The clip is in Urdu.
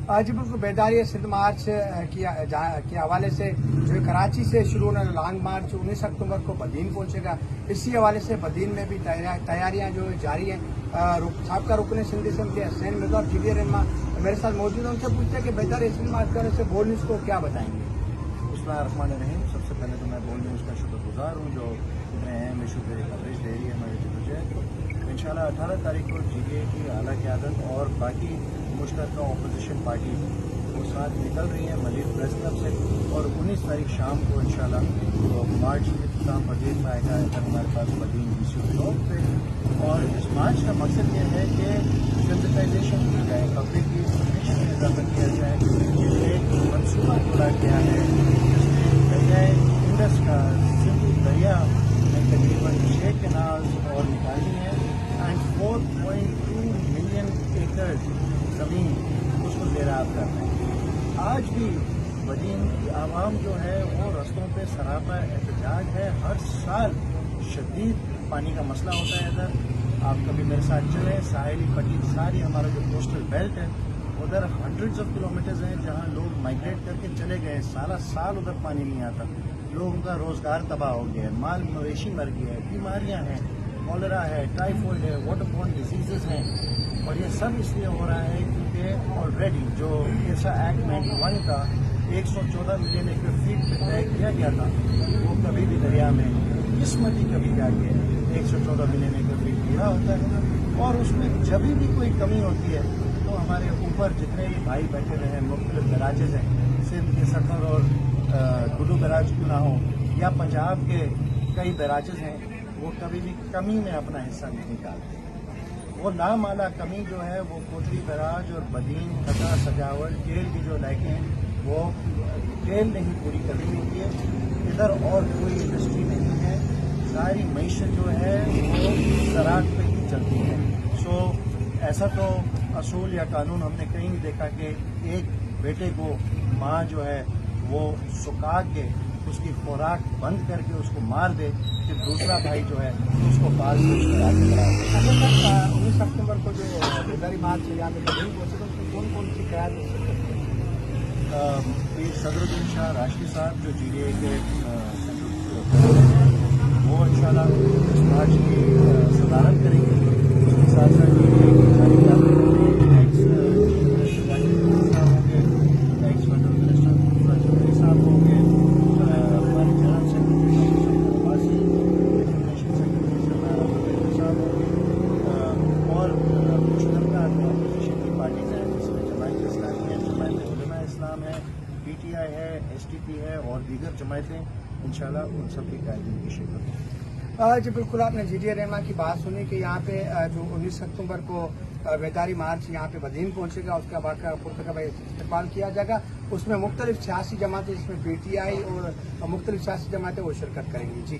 جی بالکل بیداری سندھ مارچ کے حوالے سے جو ہے کراچی سے شروع ہونے والا لانگ مارچ 19 اکتوبر کو بدین پہنچے گا. اسی حوالے سے بدین میں بھی تیاریاں جو جاری ہیں. سابقہ رکن سندھ اسمبلی حسین مرزا اور جی رحمٰ میرے ساتھ موجود ہیں. ان سے پوچھتے ہیں کہ بیداری سندھ مارچ کے حوالے سے بول نیوز کو کیا بتائیں گے. بسم اللہ الرحمن الرحیم. سب سے پہلے تو میں بول نیوز کا شکر گزار ہوں جو اتنے اہم ایشو پہ کوریج دے رہی ہے ہماری جدوجہد کو. انشاءاللہ 18 تاریخ کو جی ڈی اے کی اعلیٰ قیادت اور باقی مشترکہ اپوزیشن پارٹی وہ ساتھ نکل رہی ہیں مزید پریس کلب سے, اور 19 تاریخ شام کو انشاءاللہ وہ مارچ اختتام پذیر پائے گا ادھر ہمارے پاس بدین ڈی سی چوک پہ. اور اس مارچ کا مقصد یہ ہے کہ سینسٹائزیشن کی جائے, پبلک کی انفارمیشن میں اضافہ کیا جائے. ایک منصوبہ کھولا گیا ہے جس میں دریائے انڈس کا سندھ دریا میں تقریباً 6 کنالز اور نکالنی ہے اینڈ 4.2 ملین ایکڑ زمین اس کو زیراب کرنا ہے. آج بھی بدین کی عوام جو ہے وہ رستوں پہ سراپا احتجاج ہے. ہر سال شدید پانی کا مسئلہ ہوتا ہے ادھر. آپ کبھی میرے ساتھ چلیں, ساحلی پٹی ساری ہمارا جو کوسٹل بیلٹ ہے ادھر ہنڈریڈز آف کلومیٹرز ہیں جہاں لوگ مائگریٹ کر کے چلے گئے. سارا سال ادھر پانی نہیں آتا. لوگوں کا روزگار تباہ ہو گیا ہے, مال مویشی مر گیا ہے, بیماریاں ہیں, کالرا ہے, ٹائیفائڈ ہے, واٹر بورن ڈیزیزز ہیں. اور یہ سب اس لیے ہو رہا ہے کیونکہ آلریڈی جو ایسا ایکٹ 91 کا 114 ملین ایکڑ فیٹ پہ طے کیا گیا تھا وہ کبھی بھی دریا میں قسمتی کبھی جا کے 114 ملین ایکڑ فیٹ گرا ہوتا ہے. اور اس میں جب بھی کوئی کمی ہوتی ہے تو ہمارے اوپر جتنے بھی بھائی بیٹھے ہوئے ہیں, مختلف براجز ہیں, سندھ کے سٹر اور گڈو براج کیوں نہ ہو یا پنجاب کے کئی براجز ہیں, وہ کبھی بھی کمی میں اپنا حصہ نہیں نکالتے. وہ نامالا کمی جو ہے وہ کوٹری براج اور بدین کٹا سجاوٹ کیل کی جو لائقیں ہیں وہ کیل نے ہی پوری کرنی ہوتی ہے. ادھر اور کوئی انڈسٹری نہیں ہے. ساری معیشت جو ہے وہ زراعت پہ ہی چلتی ہے. سو ایسا تو اصول یا قانون ہم نے کہیں نہیں دیکھا کہ ایک بیٹے کو ماں جو ہے وہ سکھا کے اس کی خوراک بند کر کے اس کو مار دے کہ دوسرا بھائی جو ہے اس کو پال کے اس کو آگے بڑھا. 19 اکتوبر کو جو بیداری مارچ یہاں پہ بدین پہنچے گا اس میں کون کون سی قیادت پیر صدرالدین شاہ راشدی صاحب جو جی ڈی اے کے وہ انشاءاللہ اس مارچ کی صدارت کریں گے. اس کے ساتھ ساتھ جی ڈی اے کی ساری ایکس صاحب ہوں گے, ایکس فیڈرل منسٹر چودھری صاحب ہوں گے, ہمارے general secretary Abbasi, information secretary صاحب ہوں گے, اور مشترکہ اپوزیشن کی پارٹیز ہیں جس میں جماعت اسلامی ہے, جماعت علماء اسلام ہے, پی ٹی آئی ہے, ایس ٹی پی ہے اور دیگر جماعتیں. انشاءاللہ ان سب کی قائدین کی شرکت. جی بالکل آپ نے جی ڈی رحمٰ کی بات سنی کہ یہاں پہ جو 19 اکتوبر کو بیداری مارچ یہاں پہ بدین پہنچے گا, اس کا واقعہ پرتقبہ استقبال کیا جائے گا. اس میں مختلف سیاسی جماعتیں جس میں پی ٹی آئی اور مختلف سیاسی جماعتیں وہ شرکت کریں گی. جی